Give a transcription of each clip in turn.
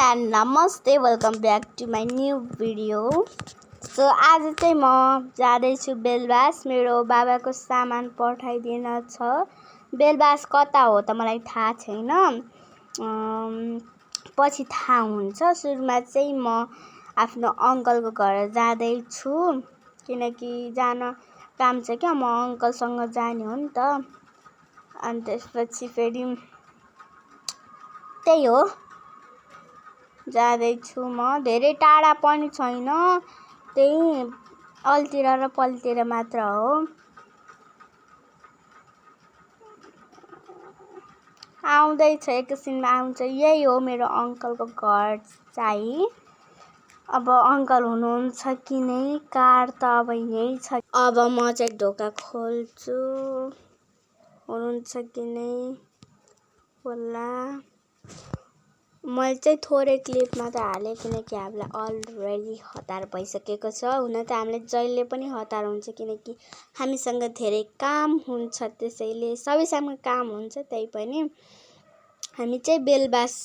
And नमस्ते, welcome back to my new video. So आज चाहिँ म जाँदैछु बेलबास। मेरो बाबाको सामान पठाइदिन छ। बेलबास कता हो त मलाई थाहा छैन, पछि थाहा हुन्छ। सुरुमा चाहिँ म आफ्नो अङ्कलको घर जाँदैछु, किनकि जान काम छ क्या, म अङ्कलसँग जाने हो नि त। अनि त्यसपछि फेरि त्यही हो, जाँदैछु म। धेरै टाढा पनि छैन, त्यही अल्तिर र पल्तिर मात्र हो। आउँदैछ, एकैछिनमा आउँछ। यही हो मेरो अङ्कलको घर चाहिँ। अब अङ्कल हुनुहुन्छ कि नै, कार त अब यही छ। अब म चाहिँ ढोका खोल्छु, हुनुहुन्छ कि नै होला। मैले चाहिँ थोरै क्लिप मात्र हालेँ, किनकि हामीलाई अलरेडी हतार भइसकेको छ। हुन त हामीलाई जहिले पनि हतार हुन्छ, किनकि हामीसँग धेरै काम हुन्छ। त्यसैले सबैसँग काम हुन्छ, त्यही पनि हामी चाहिँ बेलबास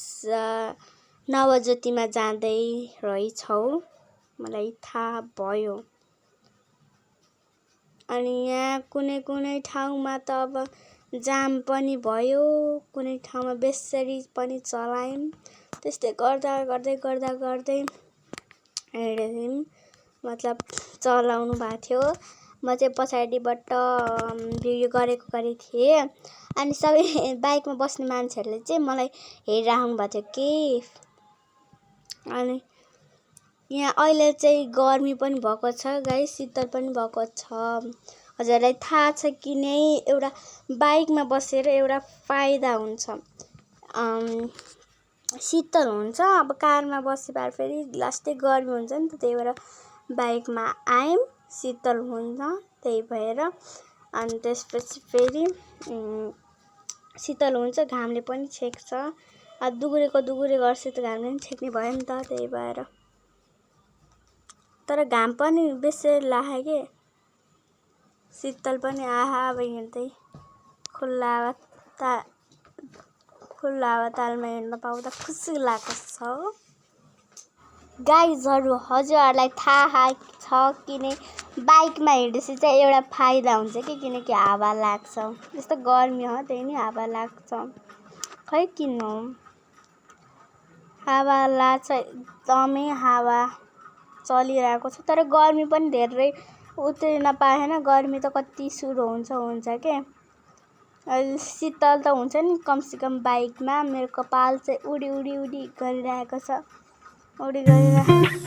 नवज्योतिमा जाँदै रहेछौँ, मलाई थाहा भयो। अनि यहाँ कुनै कुनै ठाउँमा त अब जाम पनि भयो, कुनै ठाउँमा बेसरी पनि चलायौँ। त्यस्तै गर्दै हिँड्यौँ, मतलब चलाउनु भएको थियो। म चाहिँ पछाडिबाट भिडियो गरेको थिएँ। अनि सबै बाइकमा बस्ने मान्छेहरूले चाहिँ मलाई हेरिराख्नु भएको थियो कि। अनि यहाँ अहिले चाहिँ गर्मी पनि भएको छ गाइस, शीतल पनि भएको छ। हजुरलाई थाहा छ कि नै, एउटा बाइकमा बसेर एउटा फाइदा हुन्छ, शीतल हुन्छ। अब कारमा बसेर फेरि लास्टै गर्मी हुन्छ नि त, त्यही भएर बाइकमा आयौँ, शीतल हुन्छ त्यही भएर। अनि त्यसपछि फेरि शीतल हुन्छ, घामले पनि छेक्छ। दुगुरेको गर्छ त घामले पनि छेक्ने भयो नि त, त्यही भएर। तर घाम पनि बेसी लाग्यो के, शीतल पनि आहा। अब हिँड्दै खुल्ला हावातालमा हिँड्न पाउँदा खुसी लागेको छ। गाइजहरू, हजुरहरूलाई थाहा छ कि नै, बाइकमा हिँडेपछि चाहिँ एउटा फाइदा हुन्छ कि, किनकि हावा लाग्छ। जस्तो गर्मी हो, त्यही नै हावा लाग्छ। खै किन हो, हावा लाग्छ, एकदमै हावा चलिरहेको छ। तर गर्मी पनि धेरै उत्रिन पाएन, गर्मी त कति सुरु हुन्छ के। शीतल त हुन्छ नि कमसेकम बाइकमा। मेरो कपाल चाहिँ उडी गरिरहेको छ, उडी गरिरहेको।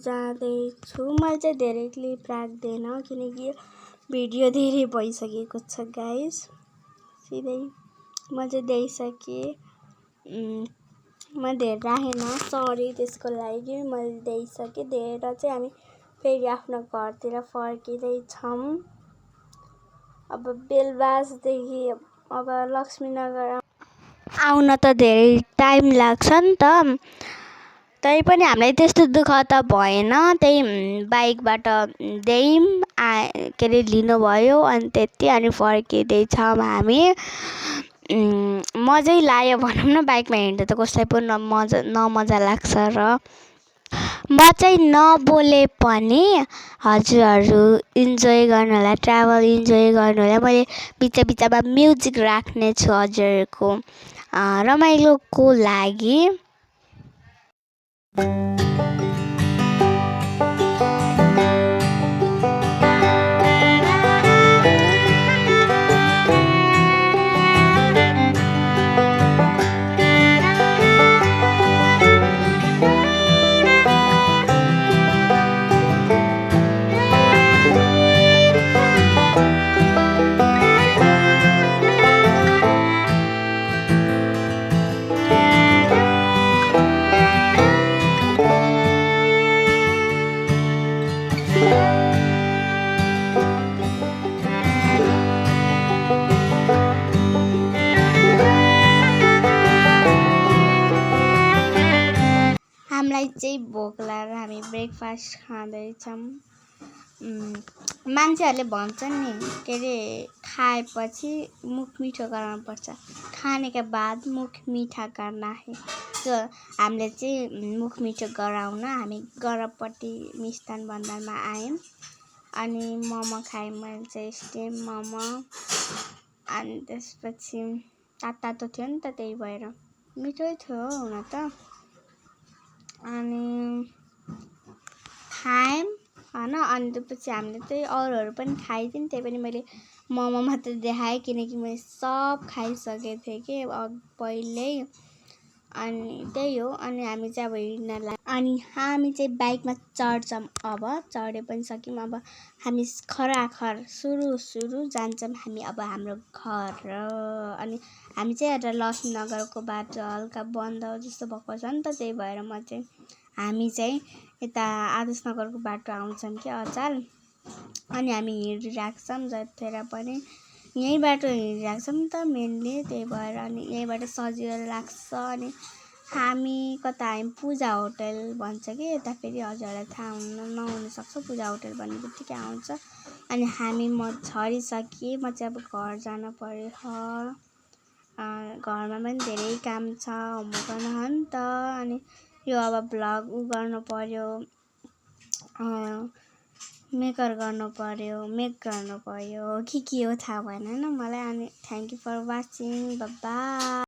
जाँदैछु। मैले चाहिँ धेरै क्लिप राख्दैन, किनकि भिडियो धेरै भइसकेको छ गाइस। सिधै म चाहिँ देइसकेँ, म धेरै राखेन, सरी त्यसको लागि। मैले देइसकेँ, दिएर चाहिँ हामी फेरि आफ्नो घरतिर फर्किँदैछौँ। अब बेलबासदेखि अब लक्ष्मीनगर आउन त धेरै टाइम लाग्छ नि त, तै पनि हामीलाई त्यस्तो दुःख त भएन। त्यही बाइकबाट के अरे लिनुभयो, अनि त्यति। अनि फर्किँदैछौँ हामी। मजै लाग्यो भनौँ न, बाइकमा हिँड्दा त कसलाई पनि नमजा लाग्छ र म चाहिँ नबोले पनि हजुरहरू इन्जोय गर्नु होला, ट्राभल इन्जोय गर्नु होला। मैले बिचमा म्युजिक राख्ने छु हजुरहरूको रमाइलोको लागि। हामीलाई चाहिँ भोक लागेर हामी ब्रेकफास्ट खाँदैछौँ। मान्छेहरूले भन्छन् नि के अरे खाएपछि मुख मिठो गराउनुपर्छ, खाने के बाद मुख मीठा करना है। सो हामीले चाहिँ मुख मिठो गराउन हामी गरपट्टि मिष्टान भण्डारमा आयौँ। अनि मोमो खाएँ मैले चाहिँ, स्टिम मोमो। अनि त्यसपछि तातो थियो नि त, त्यही भएर मिठै थियो हुन त। अनि खायौँ होइन। अनि त्यसपछि हामीले चाहिँ अरूहरू पनि खाइदियौँ, त्यही पनि मैले मोमो मात्रै देखाएँ किनकि मैले सब खाइसकेको थिएँ कि पहिल्यै। अनि त्यही हो। अनि हामी चाहिँ अब हिँड्न लाग्यौँ। अनि हामी चाहिँ बाइकमा चढ्छौँ। अब चढे पनि सक्यौँ। अब हामी खराखर सुरु जान्छौँ हामी अब हाम्रो घर। अनि हामी चाहिँ एउटा लक्ष्मीनगरको बाटो हल्का बन्द जस्तो भएको छ नि त, त्यही भएर हामी चाहिँ यता आदर्शनगरको बाटो आउँछौँ कि अचाल। अनि हामी हिँडिरहेको छौँ जतिखेर पनि यहीँ बाटो हिँडिरहेको छौँ नि त मेनली, त्यही भएर अनि यहीँबाट सजिलो लाग्छ। अनि हामी कता आयौँ, पूजा होटल भन्छ कि यता, फेरि हजुरहरूलाई थाहा नहुनसक्छ, पूजा होटल भन्ने बित्तिकै आउँछ। अनि म झरिसकेँ, म चाहिँ अब घर जानु पर्यो। घरमा पनि धेरै काम छ, होमवर्क गर्नु हो नि त। अनि यो अब भ्लग गर्नु पर्यो, मेकर गर्नु पर्यो, मेक गर्नु पर्यो, के हो थाहा भएन होइन मलाई। अनि thank you for watching, bye by.